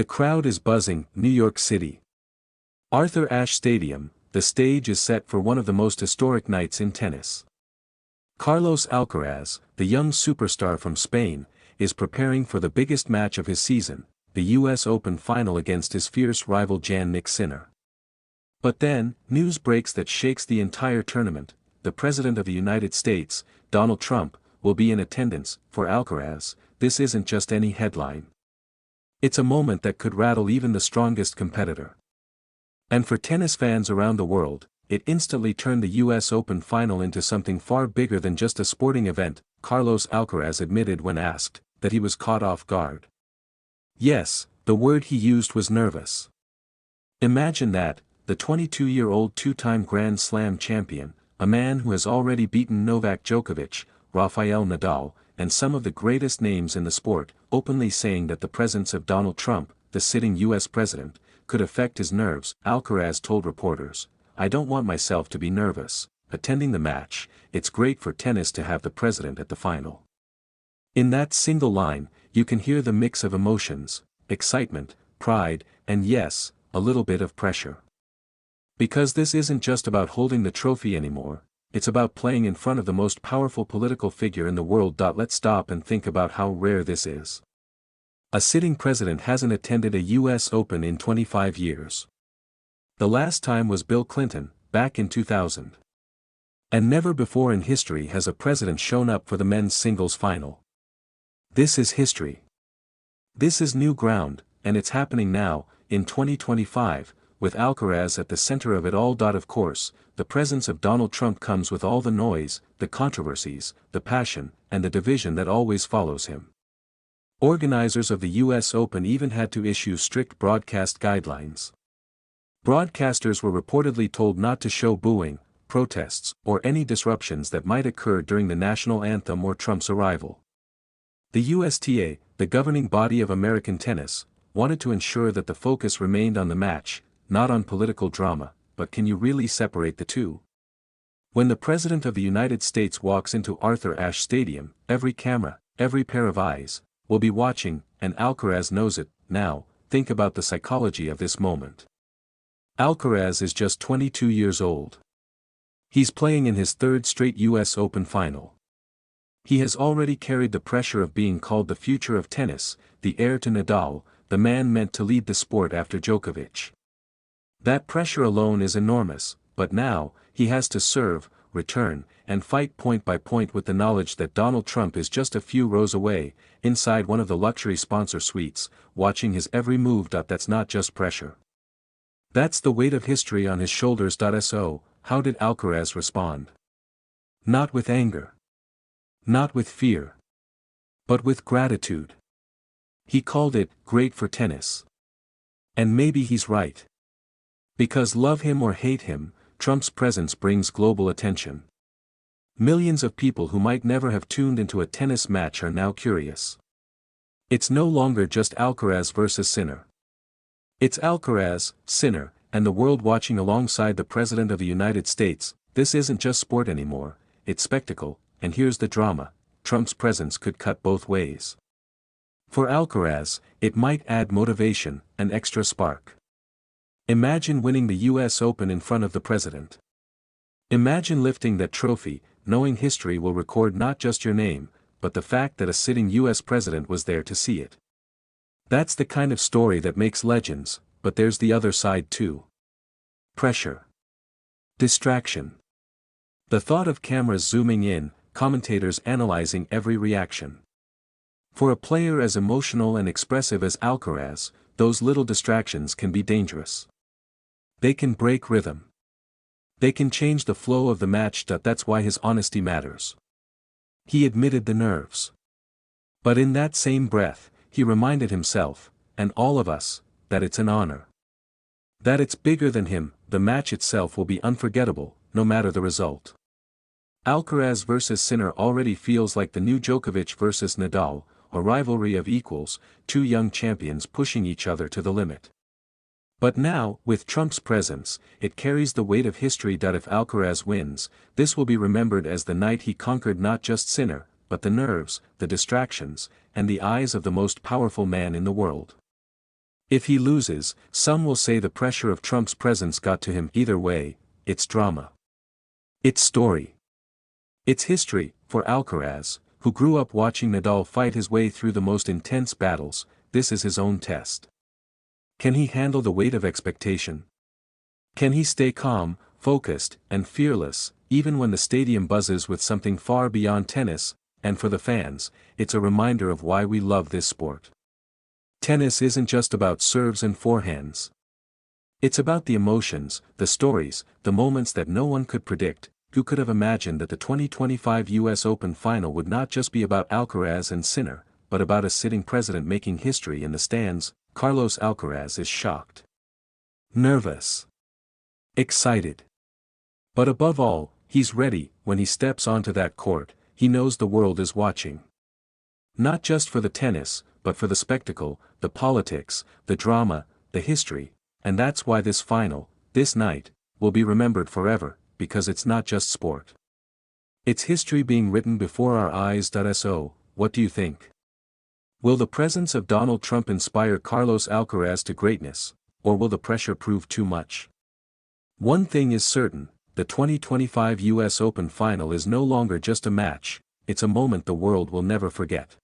The crowd is buzzing, New York City. Arthur Ashe Stadium, the stage is set for one of the most historic nights in tennis. Carlos Alcaraz, the young superstar from Spain, is preparing for the biggest match of his season, the US Open final against his fierce rival Jan-Nick Sinner. But then, news breaks that shakes the entire tournament. The President of the United States, Donald Trump, will be in attendance. For Alcaraz, this isn't just any headline. It's a moment that could rattle even the strongest competitor. And for tennis fans around the world, it instantly turned the US Open final into something far bigger than just a sporting event. Carlos Alcaraz admitted when asked that he was caught off guard. Yes, the word he used was nervous. Imagine that, the 22-year-old two-time Grand Slam champion, a man who has already beaten Novak Djokovic, Rafael Nadal, and some of the greatest names in the sport, openly saying that the presence of Donald Trump, the sitting US president, could affect his nerves. Alcaraz told reporters, "I don't want myself to be nervous, attending the match. It's great for tennis to have the president at the final." In that single line, you can hear the mix of emotions, excitement, pride, and yes, a little bit of pressure. Because this isn't just about holding the trophy anymore, it's about playing in front of the most powerful political figure in the world. Let's stop and think about how rare this is. A sitting president hasn't attended a US Open in 25 years. The last time was Bill Clinton, back in 2000. And never before in history has a president shown up for the men's singles final. This is history. This is new ground, and it's happening now, in 2025, with Alcaraz at the center of it all. Of course, the presence of Donald Trump comes with all the noise, the controversies, the passion, and the division that always follows him. Organizers of the US Open even had to issue strict broadcast guidelines. Broadcasters were reportedly told not to show booing, protests, or any disruptions that might occur during the national anthem or Trump's arrival. The USTA, the governing body of American tennis, wanted to ensure that the focus remained on the match, not on political drama. But can you really separate the two? When the President of the United States walks into Arthur Ashe Stadium, every camera, every pair of eyes, will be watching, and Alcaraz knows it. Now, think about the psychology of this moment. Alcaraz is just 22 years old. He's playing in his third straight US Open final. He has already carried the pressure of being called the future of tennis, the heir to Nadal, the man meant to lead the sport after Djokovic. That pressure alone is enormous, but now, he has to serve, return, and fight point by point with the knowledge that Donald Trump is just a few rows away, inside one of the luxury sponsor suites, watching his every move. That's not just pressure. That's the weight of history on his shoulders. So, how did Alcaraz respond? Not with anger. Not with fear. But with gratitude. He called it great for tennis. And maybe he's right. Because love him or hate him, Trump's presence brings global attention. Millions of people who might never have tuned into a tennis match are now curious. It's no longer just Alcaraz versus Sinner. It's Alcaraz, Sinner, and the world watching alongside the President of the United States. This isn't just sport anymore, it's spectacle, and here's the drama: Trump's presence could cut both ways. For Alcaraz, it might add motivation, an extra spark. Imagine winning the US Open in front of the president. Imagine lifting that trophy, knowing history will record not just your name, but the fact that a sitting US president was there to see it. That's the kind of story that makes legends, but there's the other side too. Pressure. Distraction. The thought of cameras zooming in, commentators analyzing every reaction. For a player as emotional and expressive as Alcaraz, those little distractions can be dangerous. They can break rhythm. They can change the flow of the match. That's why his honesty matters. He admitted the nerves. But in that same breath, he reminded himself, and all of us, that it's an honor. That it's bigger than him. The match itself will be unforgettable, no matter the result. Alcaraz versus Sinner already feels like the new Djokovic versus Nadal, a rivalry of equals, two young champions pushing each other to the limit. But now, with Trump's presence, it carries the weight of history. If Alcaraz wins, this will be remembered as the night he conquered not just Sinner, but the nerves, the distractions, and the eyes of the most powerful man in the world. If he loses, some will say the pressure of Trump's presence got to him. Either way, it's drama. It's story. It's history. For Alcaraz, who grew up watching Nadal fight his way through the most intense battles, this is his own test. Can he handle the weight of expectation? Can he stay calm, focused, and fearless, even when the stadium buzzes with something far beyond tennis? And for the fans, it's a reminder of why we love this sport. Tennis isn't just about serves and forehands. It's about the emotions, the stories, the moments that no one could predict. Who could have imagined that the 2025 US Open final would not just be about Alcaraz and Sinner, but about a sitting president making history in the stands? Carlos Alcaraz is shocked. Nervous. Excited. But above all, he's ready. When he steps onto that court, he knows the world is watching. Not just for the tennis, but for the spectacle, the politics, the drama, the history, and that's why this final, this night, will be remembered forever, because it's not just sport. It's history being written before our eyes. So, what do you think? Will the presence of Donald Trump inspire Carlos Alcaraz to greatness, or will the pressure prove too much? One thing is certain, the 2025 US Open final is no longer just a match, it's a moment the world will never forget.